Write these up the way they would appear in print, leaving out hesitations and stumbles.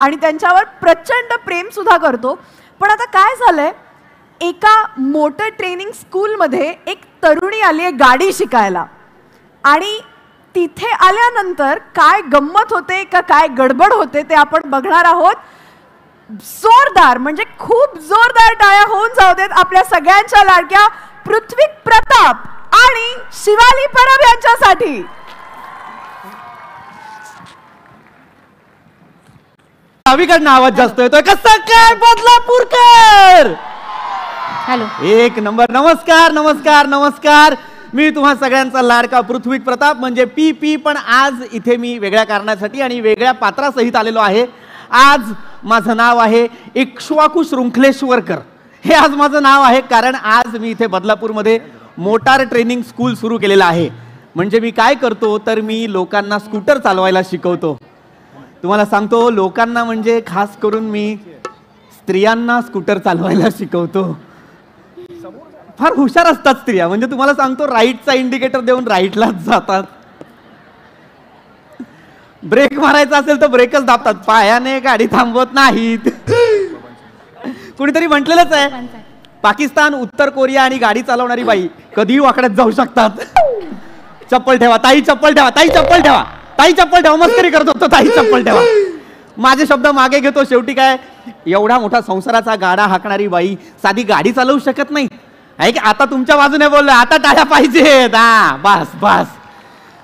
आणि त्यांच्यावर प्रचंड प्रेम सुद्धा करतो. पण आता काय झालंय, एका मोटर ट्रेनिंग स्कूलमध्ये एक तरुणी आली आहे गाडी शिकायला आणि तिथे आल्यानंतर काय गंमत होते का काय गडबड होते ते आपण बघणार आहोत. जोरदार म्हणजे खूप जोरदार टाळ्या होऊन जाऊ देत आपल्या सगळ्यांच्या लाडक्या पृथ्वी प्रताप आणि शिवाली परब यांच्यासाठी. डावीकडनं आवाज जास्त येतोय. कसं काय बदलापूरकर? हॅलो, एक नंबर. नमस्कार नमस्कार नमस्कार. मी तुम्हा सगळ्यांचा लाडका पृथ्वी प्रताप म्हणजे पी. पण आज इथे मी वेगळ्या कारणासाठी आणि वेगळ्या पात्रासहित आलेलो आहे. आज माझं नाव आहे इक्ष्वाकू शृंखलेश्वरकर. हे आज माझं नाव आहे कारण आज मी इथे बदलापूरमध्ये मोटार ट्रेनिंग स्कूल सुरू केलेलं आहे. म्हणजे मी काय करतो तर मी लोकांना स्कूटर चालवायला शिकवतो. तुम्हाला सांगतो, लोकांना म्हणजे खास करून मी स्त्रियांना स्कूटर चालवायला शिकवतो. फार हुशार असतात स्त्रिया. म्हणजे तुम्हाला सांगतो, राईटचा इंडिकेटर देऊन राईटलाच जातात. ब्रेक मारायचा असेल तर ब्रेकच दाबतात, पायाने गाडी थांबवत नाहीत. कुणीतरी म्हटलेलंच आहे, पाकिस्तान, उत्तर कोरिया आणि गाडी चालवणारी बाई कधीही वाकड्यात जाऊ शकतात. चप्पल ठेवा ताई, चप्पल ठेवा ताई, चप्पल ठेवा ताई, चप्पल ठेवा. मस्करी करतो तो, ताई चप्पल ठेवा. माझे शब्द मागे घेतो. शेवटी काय, एवढा मोठा संसाराचा गाडा हाकणारी बाई साधी गाडी चालवू शकत नाही. आहे की आता तुमच्या बाजूने बोललो, आता टाळ्या पाहिजेत. हा बस बस.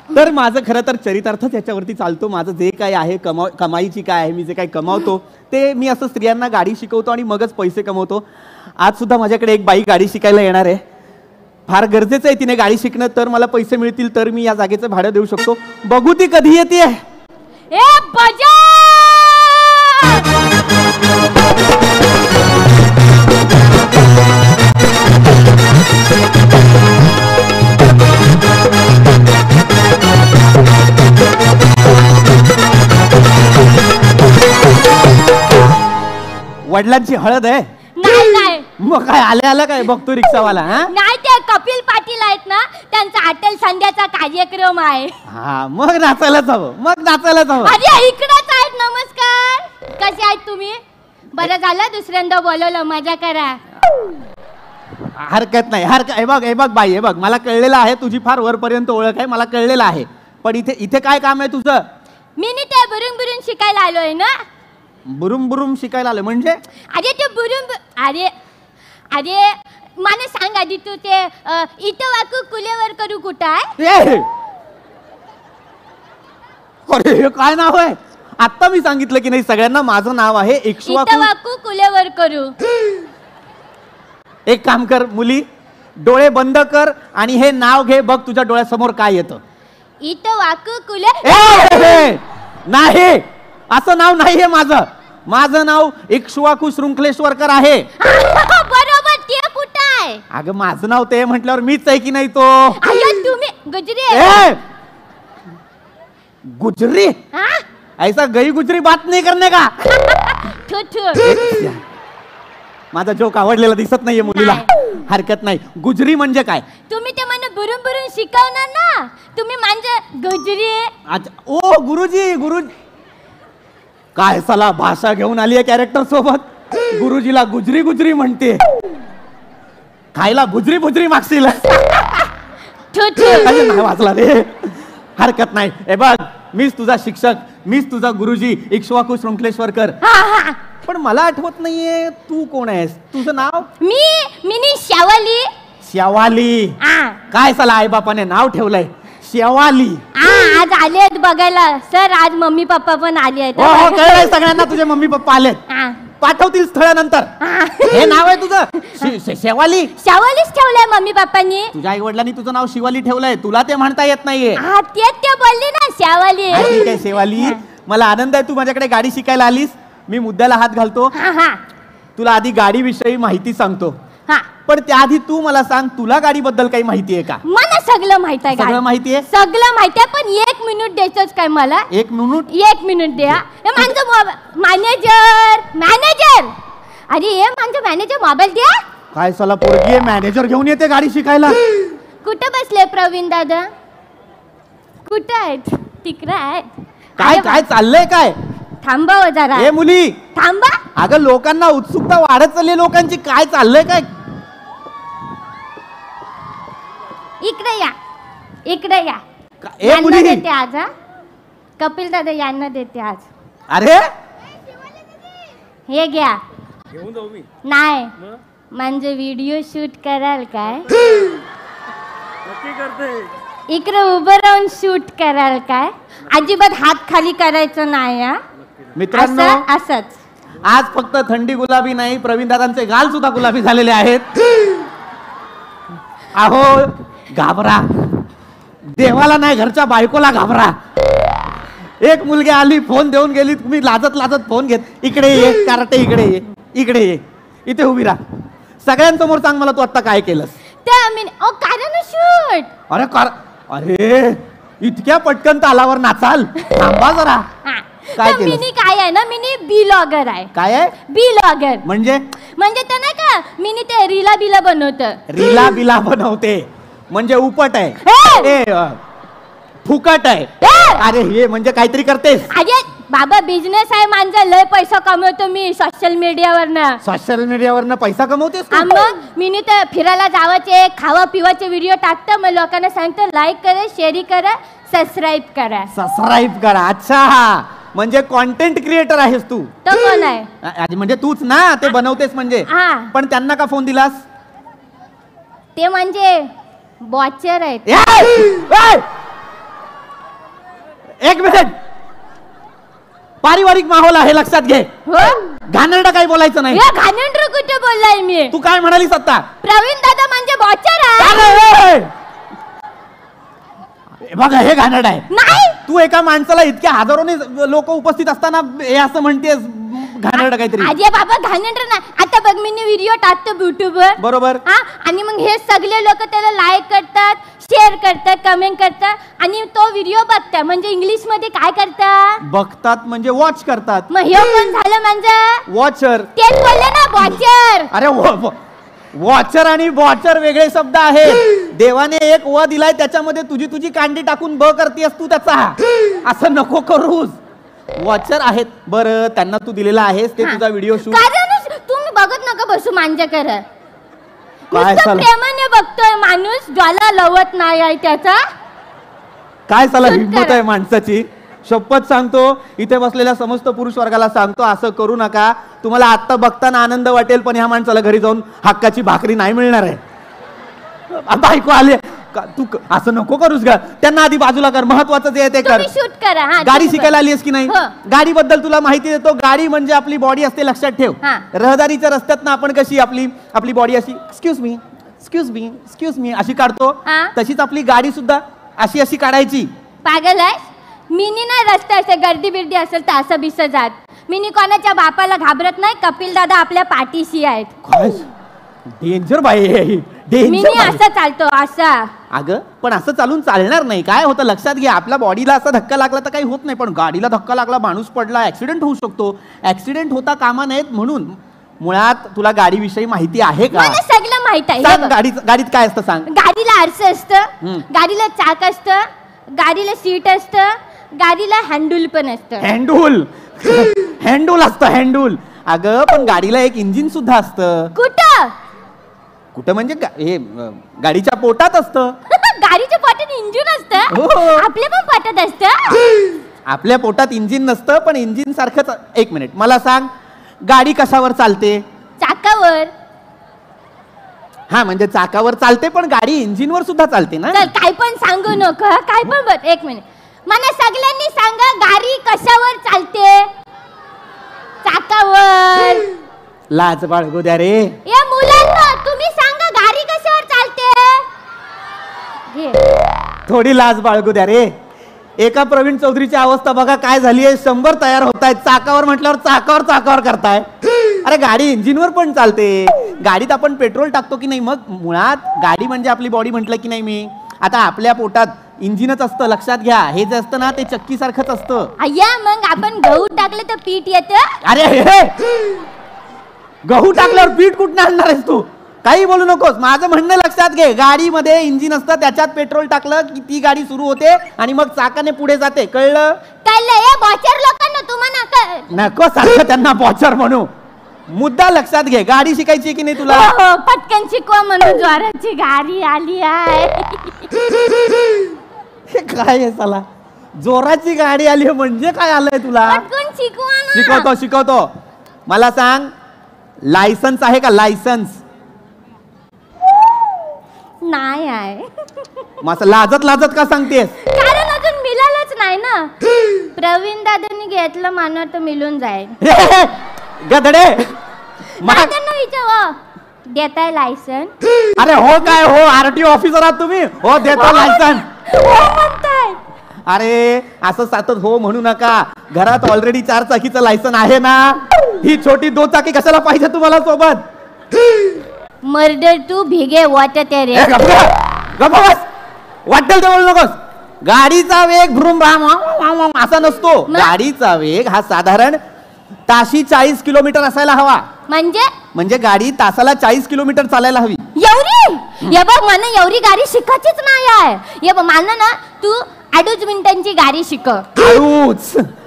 तर माझं खरं तर चरितार्थच याच्यावरती चालतो. माझं जे काय आहे कमाईची काय आहे, मी जे काही कमावतो ते मी असं स्त्रियांना गाडी शिकवतो आणि मगच पैसे कमवतो. आज सुद्धा माझ्याकडे एक बाई गाडी शिकायला येणार आहे. फार गरजेचं आहे तिने गाडी शिकणं, तर मला पैसे मिळतील तर मी या जागेचं भाडं देऊ शकतो. बघू ती कधी येते. वडिलांची हळद आहे? नाही. मग काय आले आलं काय बघतो रिक्षावाला? नाही, ते कपिल पाटील आहेत ना, त्यांचा हॉटेल संध्याचा कार्यक्रम आहे. हा, मग नाचायलाच हवं, मग नाचायलाच हवं. अरे इकडेच आहेत. नमस्कार, कसे आहेत तुम्ही? बरं झालं दुसऱ्यांदा बोलवलं, मजा करा. हरकत नाही, हे बघ बाई, हे बघ, मला कळलेलं आहे तुझी फार वरपर्यंत ओळख आहे, मला कळलेलं आहे. पण इथे काय काम आहे तुझं? मी नी ते बुरुंग बुरुंग शिकायला आलोय ना. बुरुम बुरुम शिकायला आलं म्हणजे? अरे ते बुरुंग, अरे मला सांग आधी, तू ते इथं वाकू कुलेवर करू कुठं आहे? अरे हे काय नाव आहे? आता मी सांगितलं की नाही सगळ्यांना, माझं नाव आहे इक्ष्वाकू. इथं वाकू कुलेवर करू. एक काम कर मुली, डोळे बंद कर आणि हे नाव घे. बघ तुझ्या डोळ्यासमोर काय येतं. इथं वाकू कुले. नाही, असं नाव नाहीये माझं. माझं नाव इक्ष्वाकू शृंखलेश्वरकर आहे. बरोबर, ते कुठं आहे? अगं माझं नाव ते म्हटल्यावर मीच आहे की नाही तो? तुम्ही गुजरी? गुजरी? ऐसा गई गुजरी बात नाही करणे का? माझा जोक आवडलेला दिसत नाहीये मुलीला. हरकत नाही. गुजरी म्हणजे काय? तुम्ही ते मला बुरून बुरून शिकवणार ना, तुम्ही म्हणजे गुजरी. ओ गुरुजी, काय साला भाषा घेऊन आली आहे कॅरेक्टर सोबत. गुरुजीला गुजरी गुजरी म्हणते. खायला बुजरी बुजरी मागशील? नाही वाचला रे. हरकत नाही. हे बघ, मीच तुझा शिक्षक, मीच तुझा गुरुजी इक्ष्वाकू शृंखलेश्वरकर. पण मला आठवत नाहीये तू कोण आहेस. तुझं नाव? मी श्यावली. श्यावाली? काय साला आई बापाने नाव ठेवलंय श्यावाली. आज आलेत बघायला सर. आज मम्मी पप्पा पण आले आहेत. कळलंय सगळ्यांना तुझे मम्मी पप्पा आलेत. पाठवतील स्थळानंतर. हे नाव आहे तुझं शेवाली? श्यावलीच ठेवलंय मम्मी पप्पांनी. तुझ्या आई वडिलांनी तुझं नाव शिवाली ठेवलंय, तुला ते म्हणता येत नाहीये. ते बोलली ना श्यावली. ठीक आहे शेवाली, मला आनंद आहे तू माझ्याकडे गाडी शिकायला आलीस. मी मुद्द्याला हात घालतो. तुला आधी गाडी विषयी माहिती सांगतो. पण त्याआधी तू मला सांग, तुला गाडीबद्दल काही माहिती आहे का? मला सगळं माहित आहे. सगळं माहिती आहे? सगळं माहिती आहे. पण 1 मिनिट द्यायचंच काय मला? 1 मिनिट? 1 मिनिट द्या. माझं मॅनेजर. अरे हे माझं मॅनेजर मोबाईल द्या. काय साला पोरगी मॅनेजर घेऊन येते गाडी शिकायला? कुठं बसले प्रवीण दादा? कुठं आहेत? तिकडे आहेत. काय काय चाललंय काय? थांबा हो जरा. ए मुली थांबा. अगं लोकांना उत्सुकता वाढत चालली लोकांची, काय चाललंय काय? इकडे या, इकडे या. ए यांना मुली देते आज हा. कपिल दादा यांना देते आज. अरे हे घ्या. नाही म्हणजे व्हिडिओ शूट कराल काय? इकडे उभं राहून शूट कराल काय? अजिबात हात खाली करायचं नाही हा. मित्रांनो असंच. आज फक्त थंडी गुलाबी नाही, प्रवीण दादांचे गाल सुद्धा गुलाबी झालेले आहेत. अहो घाबरा, देवाला नाही घरच्या बायकोला घाबरा. एक मुलगी आली, फोन देऊन गेली, तुम्ही लाजत लाजत फोन घेत. इकडे ये कार्टे, इकडे ये, इकडे ये, इथे उभी राहा. सगळ्यांसमोर सांग मला तू आता काय केलंस? कारण शूट. अरे अरे इतक्या पटकन तालावर नाचाल? थांबा जरा. काय केलं? मिनी काय आहे ना, मिनी ब्लॉगर आहे. काय आहे ब्लॉगर? म्हणजे ते नाही का, मिनी ते रीला बिला बनवतं. रीला बिला बनवते म्हणजे उपट आहे, फुकट आहे. अरे हे म्हणजे काहीतरी करतेस. अरे बाबा बिझनेस आहे माझा, लय पैसा कमवतो मी सोशल मीडियावरनं. सोशल मीडियावरनं पैसा कमवतेस तू? मग मी तर फिरायला जावाचे, खावा पिवाचे व्हिडिओ टाकतं, मग लोकांना सांगतं लाईक करा, शेअर करा, सबस्क्राईब करा. सबस्क्राईब करा. अच्छा, म्हणजे कॉन्टेंट क्रिएटर आहेस तू? तो कोण आहे? म्हणजे तूच ना, ते बनवतेस म्हणजे. पण त्यांना का फोन दिलास? ते म्हणजे बॉचर आहेत. एक मिनिट, पारिवारिक माहोल आहे लक्षात घे. घाणेरडं काही बोलायचं नाही. घाणेरडं कुठे बोललाय मी? तू काय म्हणालीस आता? प्रवीण दादा म्हणजे बॉचर आहे. बघा हे घाणेरडं आहे. नाही, तू एका माणसाला इतक्या हजारोने लोक उपस्थित असताना हे असं म्हणतेस घाणेरडं काहीतरी? अरे बाबा घाणेरडं नाही. आता बघ मी व्हिडिओ टाकतो युट्यूबवर, बरोबर. आणि मग हे सगळे लोक त्याला लाईक करतात, शेअर करतात, कमेंट करतात, आणि तो व्हिडिओ बघतात. म्हणजे इंग्लिश मध्ये काय करतात? बघतात म्हणजे वॉच करतात. मग हे कोण झालं म्हणजे? वॉचर. तेच बोलले ना, बॉचर. अरे वॉचर आणि बॉचर वेगळे शब्द आहेत. देवाने एक व दिलाय, त्याच्यामध्ये तुझी तुझी कांडी टाकून ब करतेस तू त्याचा. असं नको करूस. वॉचर आहेत. बरं, त्यांना तू दिलेला आहेस ते तुझा व्हिडिओ शूट. तुम्ही बघत नका बसू माझ्याकडे. काय प्रेमाने बघतोय माणूस, ज्वाला लवत नाही आहे त्याचा. काय साला हिंमत आहे माणसाची. शपथ सांगतो, इथे बसलेल्या समस्त पुरुष वर्गाला सांगतो, असं करू नका. तुम्हाला आता बघताना आनंद वाटेल, पण ह्या माणसाला घरी जाऊन हक्काची भाकरी नाही मिळणार आहे. बायको आले, तू असं नको करूस का. त्यांना आधी बाजूला कर, महत्वाचं जे आहे ते कर. शूट करा. गाडी शिकायला आलीस की नाही? गाडी बद्दल तुला माहिती देतो. गाडी म्हणजे आपली बॉडी असते, लक्षात ठेव. रहदारीच्या रस्त्यात ना आपण कशी आपली बॉडी अशी excuse me excuse me excuse me अशी काढतो, तशीच आपली गाडी सुद्धा अशी अशी काढायची. पागल आहे. मिनी ना रस्ता असेल, गर्दी बिर्दी असेल तर असं बिस जात. मिनी कोणाच्या बापाला घाबरत नाही. कपिल दादा आपल्या पाठीशी आहेत. काय डेंजर बाई, मिनी असं चालतो असा. अगं पण असं चालून चालणार नाही. काय होतं लक्षात घ्या, आपल्या बॉडीला असा धक्का लागला तर काही होत नाही, पण गाडीला धक्का लागला, माणूस पडला, ऍक्सिडेंट होऊ शकतो. ऍक्सिडेंट होता कामा नयेत. म्हणून मुळात तुला गाडीविषयी माहिती आहे का? मला सगळं माहित आहे. सांग, गाडीत काय असतं सांग. गाडीला आरसं असतं, गाडीला चाक असतं, गाडीला सीट असतं, गाडीला हँडल पण असतं. हँडल असतं, हँडल. अगं पण गाडीला एक इंजिन सुद्धा असतं. कुठं कुठं म्हणजे हे गाडीच्या पोटात असतं. गाडीच्या पोटात इंजिन असतं? आपल्या पण पोटात असतं. आपल्या पोटात इंजिन नसतं, पण इंजिन सारखंच. एक मिनिट, मला सांग, गाडी कशावर चालते? चाकावर. हा म्हणजे चाकावर चालते, पण गाडी इंजिनवर सुद्धा चालते ना. चल काय पण सांगू नको, काय पण बघ. एक मिनिट, मला सगळ्यांनी सांगा, गाडी कशावर चालते? चाकावर. लाज बाळगू द्या रे. या मुलांना तुम्ही सांगा, गाडी कशावर चालते? थोडी लाज बाळगू द्या रे. एका प्रवीण चौधरीची अवस्था बघा काय झाली आहे. 100 तयार होत आहेत. चाकावर म्हटल्यावर चाकावर करताय. अरे गाडी इंजिनवर पण चालते. गाडीत आपण पेट्रोल टाकतो की नाही. मग मुळात गाडी म्हणजे आपली बॉडी म्हटलं की नाही मी. आता आपल्या पोटात इंजिनच असतं, लक्षात घ्या. हे जे असतं ना ते चक्की सारखंच असतं. अय्या, मग आपण गहू टाकलं तर पीठ येतं. अरे गहू टाकल्यावर पीठ कुठं आणणार आहेस तू? काही बोलू नकोस. माझं म्हणणं लक्षात घे. गाडीमध्ये इंजिन असतं, त्याच्यात पेट्रोल टाकलं की ती गाडी सुरू होते आणि मग चाकाने पुढे जाते. कळलं? कळलं. या बॉचर लोकांना तुम्हाला बॉचर. नको सारखं त्यांना बॉचर म्हणू. मुद्दा लक्षात घे, गाडी शिकायची की नाही तुला? हो, पटकन शिकवा म्हणून जोराची गाडी आली आहे. हे काय आहे साला, जोराची गाडी आली म्हणजे काय आलंय तुला? पटकन शिकवा ना. शिकवतो शिकवतो. मला सांग, लायसन्स आहे का? लायसन्स नाही आहे. मग असं लाजत लाजत का सांगतेस? कारण अजून मिळालंच नाही ना. प्रवीण दादांनी घेतलं मानवर तर मिळून जाईल. गधडे दादांना विचार, देताय लायसन? अरे हो काय हो, आरटीओ ऑफिसर आहात तुम्ही? हो देतो लायसन. हो म्हणताय. अरे असं सातत हो म्हणू नका. घरात ऑलरेडी 4 चाकीचं लायसन आहे ना. ही छोटी 2 चाकी कशाला पाहिजे तुम्हाला सोबत? मर्डर टू भिगे वाटत रे. वाटेल ते बोलू नकोस. गाडीचा वेग भ्रूम राम असा नसतो. गाडीचा वेग हा साधारण ताशी 40 किलोमीटर असायला हवा. म्हणजे गाडी तासाला 40 किलोमीटर चालायला हवी. एवढी? ये बघ, मला एवढी गाडी शिकायचीच नाही आहे. ये बघ, मला ना तू 2.5 मिनिटांची गाडी शिकव.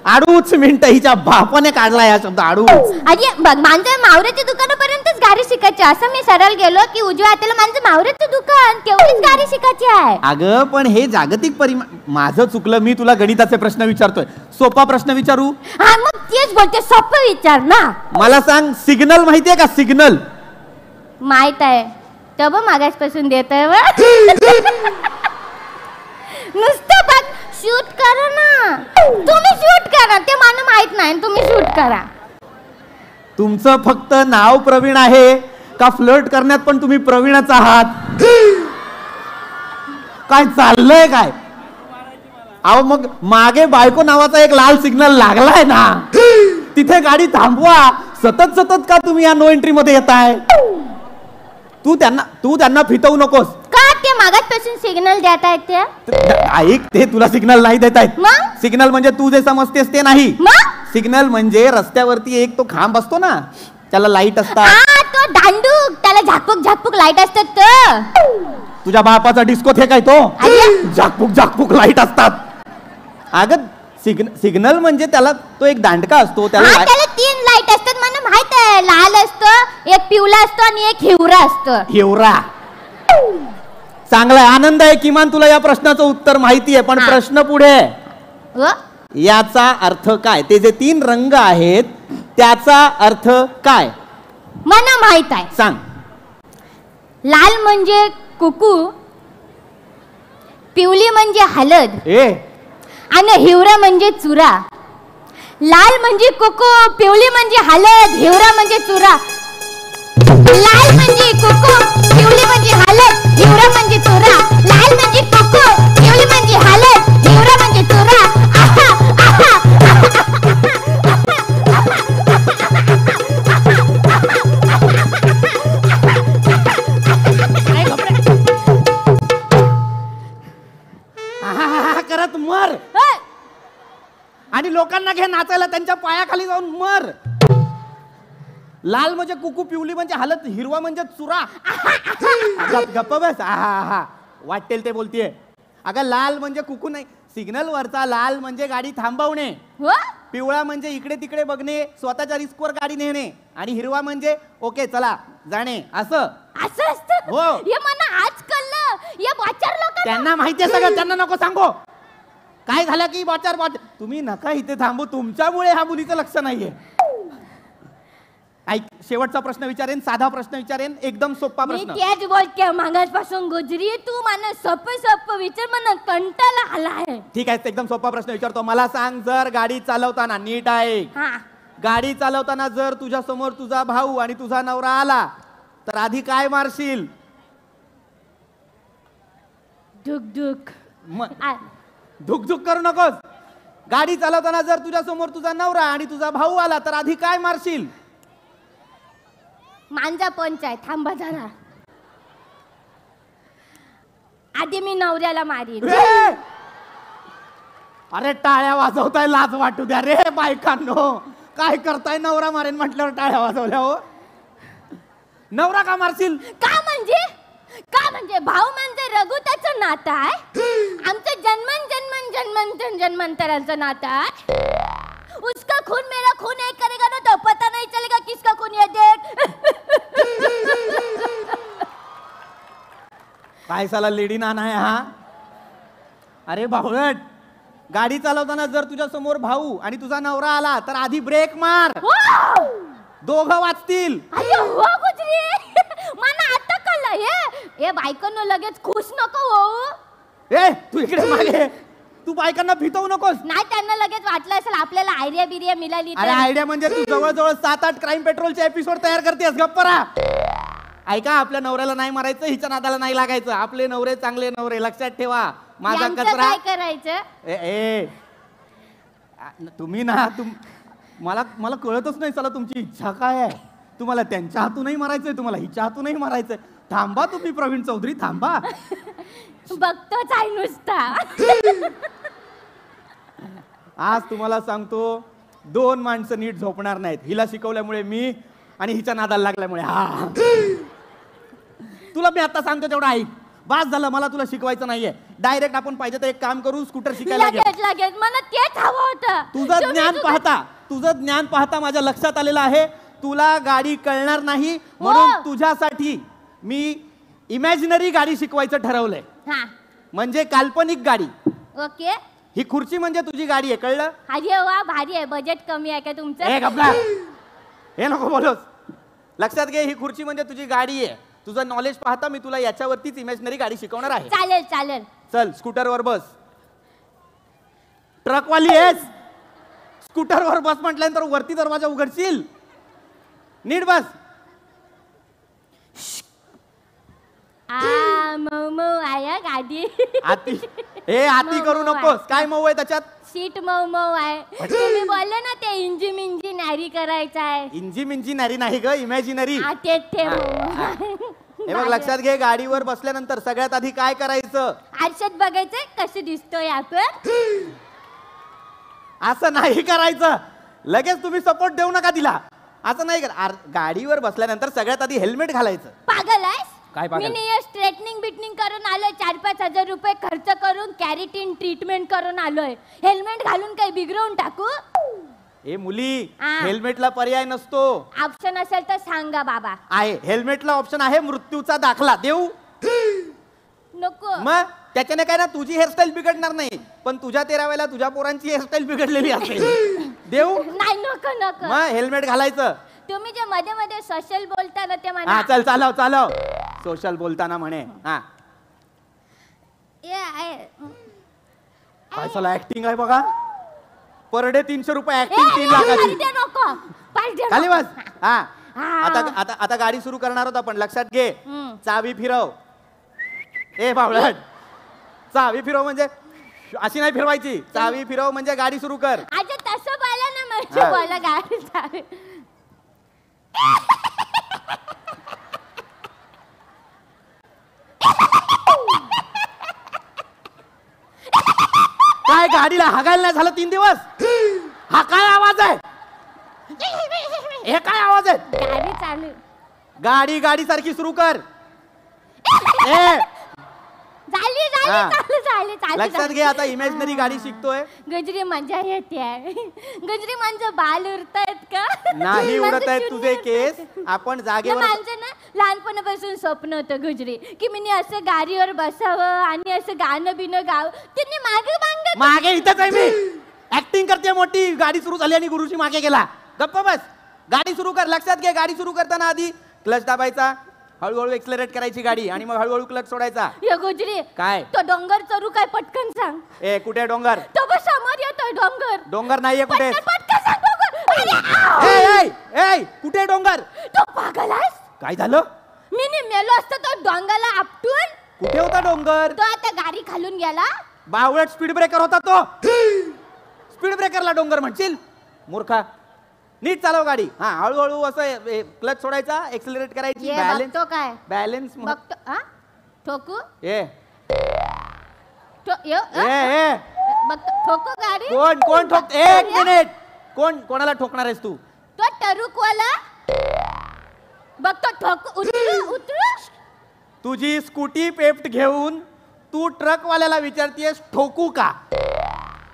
अडूच मिनिट हिच्या बापाने काढला या शब्द अडूच. अरे बघ, माझ्या मावऱ्याच्या दुकानापर्यंतच गाडी शिकायची. असं मी सरळ गेलो की उजव्या हाताला माझं मावऱ्याचं दुकान, तेवढीच गाडी शिकायची आहे. अगं पण हे जागतिक माझं चुकलं. मी तुला गणिताचे प्रश्न विचारतोय. सोपा प्रश्न विचारू? हा, मग तेच बोलते, सोपं विचार ना. मला सांग, सिग्नल माहितीये का? सिग्नल माहित आहे. तर बघ मागासपासून देत आहे. नुसतं बघ, शूट करा ना. तुम्ही शूट करा, ते मला माहित नाही. तुम्ही शूट करा. तुमचं फक्त नाव प्रवीण आहे का फ्लर्ट करण्यात पण तुम्ही प्रवीणच आहात? काय चाललंय काय? अहो मग मागे बायको नावाचा एक लाल सिग्नल लागलाय ना, तिथे गाडी थांबवा. सतत सतत का तुम्ही या नो एंट्री मध्ये येताय? तू त्यांना फितवू नकोस. का? ते मागासपासून सिग्नल देत आहेत ते. ऐक, ते तुला सिग्नल नाही देत आहेत. मग? सिग्नल म्हणजे तू जे समजतेस ते नाही. मग? सिग्नल म्हणजे रस्त्यावरती एक तो खांब असतो ना, त्याला लाईट असतात. हा, तो दांडूक, त्याला झाकपूक झाकपूक लाईट असतात. तर तुझ्या बापाचा डिस्को थे काय तो? अरे! झाकपूक झाकपूक लाईट असतात. अगं सिग्नल म्हणजे त्याला तो एक दांडका असतो, त्याला हा, त्याला 3 लाईट असतात. मला माहित आहे. लाल असतं, एक पिवळा असतो आणि एक हिवरा असतं. हिवरा. चांगलाय, आनंद आहे. किमान तुला या प्रश्नाचं उत्तर माहिती आहे. पण प्रश्न पुढे, याचा अर्थ काय? ते जे 3 रंग आहेत त्याचा अर्थ काय? मला माहित आहे. सांग. लाल म्हणजे कुकू, पिवली म्हणजे हळद आणि हिवरा म्हणजे चुरा. लाल म्हणजे कुकू, पिवली म्हणजे हळद, हिवरा म्हणजे चुरा. लाल म्हणजे कुकू, पिवली म्हणजे हळद, हिवरा म्हणजे चुरा. लाल म्हणजे कुकू, पिवली म्हणजे हळद, हिवरा म्हणजे चुरा. करत मर आणि लोकांना घे नाचायला, त्यांच्या पायाखाली जाऊन मर. लाल म्हणजे कुकू, पिवली म्हणजे हलत, हिरवा म्हणजे चुरा. गप्प बस. वाटेल ते बोलतीये. अगं लाल म्हणजे कुकू नाही, सिग्नल वरचा लाल म्हणजे गाडी थांबवणे. पिवळा म्हणजे इकडे तिकडे बघणे, स्वतःच्या रिस्कवर गाडी नेणे. आणि हिरवा म्हणजे ओके चला जाणे. असं असतं. हो. हे मला आज कळलं. या बॉचर लोकांना त्यांना माहितीये सगळं, त्यांना नको सांगू. काय झालं की बॉचर तुम्ही नका इथे थांबू. तुमच्यामुळे ह्या मुलीचं लक्ष नाहीये. ऐक, शेवटचा प्रश्न विचारेन, साधा प्रश्न विचारेन, एकदम सोपा प्रश्न. मी तेच बोलते, मागासपासून गुजरी. तू मला सोपं विचार, मला कंटाळा आलाय. ठीक आहे, एकदम सोपा प्रश्न विचारतो. मला सांग, जर गाडी चालवताना, नीट आहे, गाडी चालवताना जर तुझ्या समोर तुझा भाऊ आणि तुझा नवरा आला तर आधी काय मारशील? धुक धुक करू नकोस. गाडी चालवताना जर तुझ्या समोर तुझा नवरा आणि तुझा भाऊ आला तर आधी काय मारशील? माझा पंच आहे, थांबा जरा. आधी मी नवऱ्याला मारीन. अरे टाळ्या वाजवताय, लाज वाटू द्या रे बायकांनो. काय करताय? नवरा मारेन म्हटल्यावर टाळ्या वाजवल्या. हो, नवरा का मारशील? का म्हणजे भाऊ म्हणजे रघुताचं नातं आहे. आमचं जन्मंतराचं नातं आहे. उसका खून मेरा खून एक करेगा ना तो पता नहीं चलेगा किसका खून है देख. काय साला लेडी नाना आहे हा. अरे बावळट, गाडी चालवताना जर तुझ्या समोर भाऊ आणि तुझा नवरा आला तर आधी ब्रेक मार, दोघं वाचतील. अरे हो गुजरी, मला आता कळलं हे बायकोनं लगेच खुश नको होऊ. ए तू इकडे मागे, तू बायकांना फितवू नकोस. नाही, त्यांना लगेच वाटलं असेल आपल्याला आयडिया बिरिया मिळाली अरे आयडिया म्हणजे तू जवळजवळ 7-8 क्राईम पेट्रोलचे एपिसोड तयार करतेस. गप्प राहा. ऐका, आपल्या नवऱ्याला नाही मारायचं, हिच्या नादाला नाही लागायचं. आपले नवरे चांगले नवरे, लक्षात ठेवा. माझा यांचं कचरा काय करायचं. तुम्ही ना मला कळतच नाही चला तुमची इच्छा काय आहे. तुम्हाला त्यांच्या हातूनही मारायचंय, तुम्हाला हिच्या हातूनही मारायचंय. थांबा तुम्ही प्रवीण चौधरी, थांबा. बघतोच आहे नुसता. आज तुम्हाला सांगतो, 2 माणसं नीट झोपणार नाहीत. हिला शिकवल्यामुळे मी आणि हिच्या नादाला लागल्यामुळे हा. तुला मी आता सांगतो तेवढं ऐक. बास झालं, मला तुला शिकवायचं नाहीये. डायरेक्ट आपण पाहिजे तर एक काम करू, स्कूटर शिकायला घे. लगेच मला तेच हवं होतं. तुझं ज्ञान पाहता माझ्या लक्षात आलेलं आहे तुला गाडी कळणार नाही, म्हणून तुझ्यासाठी मी इमॅजिनरी गाडी शिकवायचं ठरवलंय. हा, म्हणजे काल्पनिक गाडी. ओके. ही खुर्ची म्हणजे तुझी गाडी आहे, कळलं. अरे वा, भारी आहे. बजेट कमी आहे का तुमचं. हे नको बोलोस. लक्षात घे, ही खुर्ची म्हणजे तुझी गाडी आहे. तुझं नॉलेज पाहता मी तुला याच्यावरतीच इमॅजिनरी गाडी शिकवणार आहे. चालेल चालेल. चल स्कूटरवर बस. ट्रकवाली आहेस, स्कूटरवर बस म्हटल्यानंतर वरती दरवाजा उघडशील. नीट बस. मऊ मऊ आहे गाडी. आती करू नकोस. काय मऊ आहे त्याच्यात. सीट मऊ मऊ आहे. तुम्ही बोलले ना ते इंजिन नॅरी करायचं आहे. इंजिनरी नाही ग, इमॅजिनरी. ते हे बघ, लक्षात घे, गाडीवर बसल्यानंतर सगळ्यात आधी काय करायचं. आरशात बघायचंय कसं दिसतोय आपण. असं नाही करायचं. लगेच तुम्ही सपोर्ट देऊ नका तिला. असं नाही कर. गाडीवर बसल्यानंतर सगळ्यात आधी हेल्मेट घालायचं. पागल आहेस. काय पागल? मी स्ट्रेटनिंग बिटनिंग करून आलोय. 4-5 हजार रुपये खर्च करून कॅरेटीन ट्रीटमेंट करून आलोय. हेल्मेट घालून काही बिघडवून टाकू. ए मुली, हेल्मेटला पर्याय नसतो. ऑप्शन असेल तर सांगा बाबा. आहे, हेल्मेटला ऑप्शन आहे मृत्यूचा दाखला. देऊ नको. मग त्याच्याने काय ना, तुझी हेअरस्टाईल बिघडणार नाही, पण तुझ्या 13व्याला तुझ्या पोरांची हेअरस्टाईल बिघडलेली असेल. देऊ नाही. नको नको. मग हेल्मेट घालायचं. तुम्ही जे मध्ये मध्ये सोशल बोलता ना ते हा म्हणा. चल चालव. सोशल बोलताना म्हणे. हा काय चला ऍक्टिंग आहे बघा. पर डे 300 रुपये ऍक्टिंग, 3 लाखाची. नको. खाली बस. हा आता गाडी सुरू करणार होता, पण लक्षात घे, चावी फिरव. ए बावळट, चावी फिरव म्हणजे अशी नाही फिरवायची. चावी फिरव म्हणजे गाडी सुरू कर. अच्छा तसं बोला ना. म्हणजे बोला गाडी चावी. काय गाडीला हागायला नाही झालं 3 दिवस. हा काय आवाज आहे. हे काय आवाज आहे. गाडी चालू. गाडी सारखी सुरू कर. झाली. लक्षात घे, आता इमॅजिनरी गाडी शिकतोय. गजरी मजा येते. गजरी म्हणजे बाल उडतायत का. नाही उडत आहेत तुझे केस. आपण जागेवर. माझं ना लहानपणापासून स्वप्न होतं गजरी की मी असं गाडीवर बसावं आणि असं गाणं बिणं गाव. त्यांनी मागे इथंच आहे मी. ऍक्टिंग करते मोठी. गाडी सुरू झाली आणि गुरुजी मागे गेला. गप्प बस. गाडी सुरू कर. लक्षात घे, गाडी सुरू करताना आधी क्लच दाबायचा, हळूहळू एक्सलरेट करायची गाडी आणि मग हळूहळू क्लच सोडायचा. गुजरी काय तो डोंगर चढू काय पटकन सांग. ए कुठे डोंगर. तो बस समोर येतोय डोंगर. डोंगर नाहीये कुठे. पटकन सांग डोंगर. ए कुठे डोंगर. तो पागल आहेस. काय झालं. मी मेलो असतो तो डोंगराला आपटून. कुठे होता डोंगर. तो आता गाडी खालून गेला. बावळट, स्पीड ब्रेकर होता तो. स्पीड ब्रेकरला डोंगर म्हणशील मूर्खा. नीट चालव गाडी. हा हळूहळू असं क्लच सोडायचा, एक्सेलरेट करायची. बॅलन्स बघतो. हा ठोकू. ठोकू गाडी. कोण ठोक. 1 मिनिट. कोणाला ठोकणार आहेस तू. तो टरुक वाला. बघतो ठोकू. उतरू. तुझी स्कूटी पेप्ट घेऊन तू ट्रकवाल्याला विचारतीयस ठोकू का.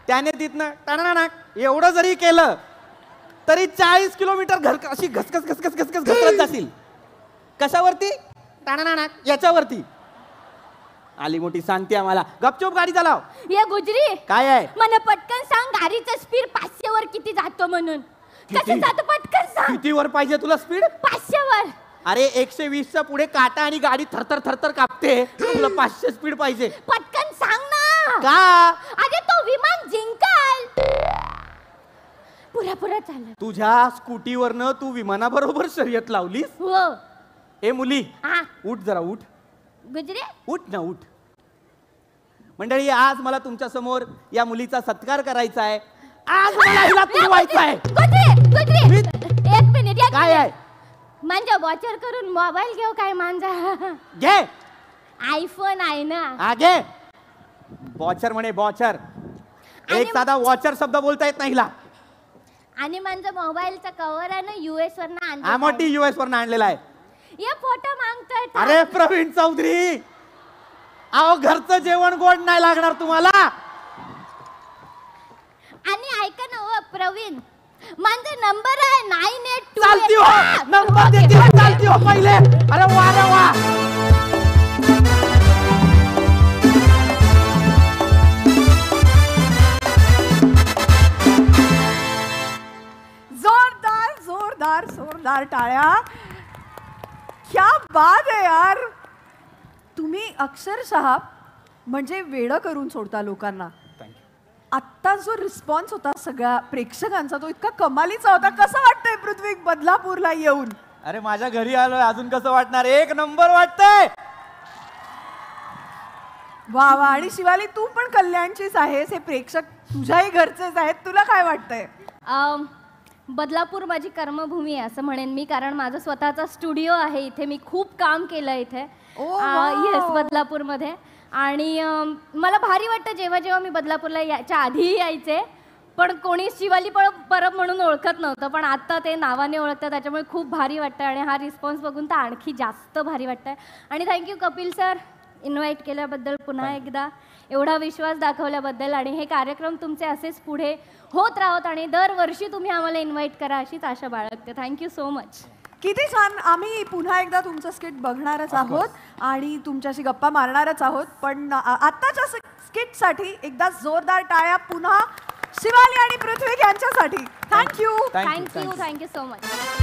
त्याने तिथनं टणाणाक एवढं जरी केलं तरी 40 किलोमीटर घर अशी घसघस घसघस घसघस घसरत जाशील. कशावरती? टाणाणाणा याच्यावरती. आली मोठी सांगते आम्हाला. गपचूप गाडी चालव. ये गुजरी, काय आहे? मला पटकन सांग गाडीचा स्पीड 500 वर किती जातो म्हणून. कसं जातो पटकन सांग. किती वर पाहिजे तुला स्पीड? 500 वर. अरे 120च्या पुढे काटा आणि गाडी थरथर थरथर कापते. तुला 500 स्पीड पाहिजे. पटकन सांग ना. का? अरे तो विमान जिंकाल. पुरा पुरा चाल. तुझ्या स्कूटीवरनं तू विमानाबरोबर शर्यत लावलीस? हो. ए मुली, हा उठ जरा उठ. गुजरी, उठ ना उठ. मंडळी, आज मला तुमच्या समोर या मुलीचा सत्कार करायचा आहे. आज मला हिला तुडवायचं आहे. गुजरी गुजरी एक मिनिट. काय आहे? म्हणजे वॉचर करून मोबाईल घेऊ काय मांजा. घे. आयफोन आहे ना. हा घे. वॉचर म्हणे वॉचर. एक साधा वॉचर शब्द बोलता येत नाही हिला. आणि माझा मोबाईलचा कव्हर आहे ना US वरनं आणलं. हा मोठी US वरनं आणलेला आहे. ये फोटो मागतोय. अरे प्रवीण चौधरी, अहो घरचं जेवण गोड नाही लागणार तुम्हाला. आणि ऐका ना ओ प्रवीण, माझा नंबर आहे 982. चालती हो. नंबर देते हो, चालती हो पहिले. अरे वा रे वा. जोरदार जोरदार जोरदार टाळ्या. क्या बात आहे यार. तुम्ही अक्षरशः म्हणजे वेडं करून सोडता लोकांना. आत्ता जो रिस्पॉन्स होता सगळ्या प्रेक्षकांचा तो इतका कमालीचा होता. कसं वाटतंय पृथ्वी बदलापूरला येऊन? अरे माझ्या घरी आलोय, अजून कसं वाटणार? एक नंबर वाटतंय. वा वा. आणि शिवाली तू पण कल्याणचीच आहेस. हे प्रेक्षक तुझ्याही घरचेच आहेत. तुला काय वाटतंय? बदलापूर माझी कर्मभूमी आहे असं म्हणेन मी, कारण माझा स्वतःचा स्टुडिओ आहे इथे. मी खूप काम केलं इथे. येस, बदलापूरमध्ये. आणि मला भारी वाटतं जेव्हा जेव्हा मी बदलापूरला याच्या आधीही यायचे, पण कोणी शिवाली परब म्हणून ओळखत नव्हतं, पण आता ते नावाने ओळखतं, त्याच्यामुळे खूप भारी वाटतं. आणि हा रिस्पॉन्स बघून तर आणखी जास्त भारी वाटतंय. आणि थँक्यू कपिल सर, इन्व्हाइट केल्याबद्दल पुन्हा एकदा, एवढा विश्वास दाखवल्याबद्दल. आणि हे कार्यक्रम तुमचे असेच पुढे होत राहत आणि दरवर्षी तुम्ही आम्हाला इन्व्हाइट करा अशीच आशा बाळगते. Thank you so much. किती छान. आम्ही पुन्हा एकदा तुमचं स्किट बघणारच आहोत आणि तुमच्याशी गप्पा मारणारच आहोत. पण आत्ताच्या स्किटसाठी एकदा जोरदार टाळ्या पुन्हा शिवाली आणि पृथ्वी यांच्यासाठी. थँक्यू. Thank you so much.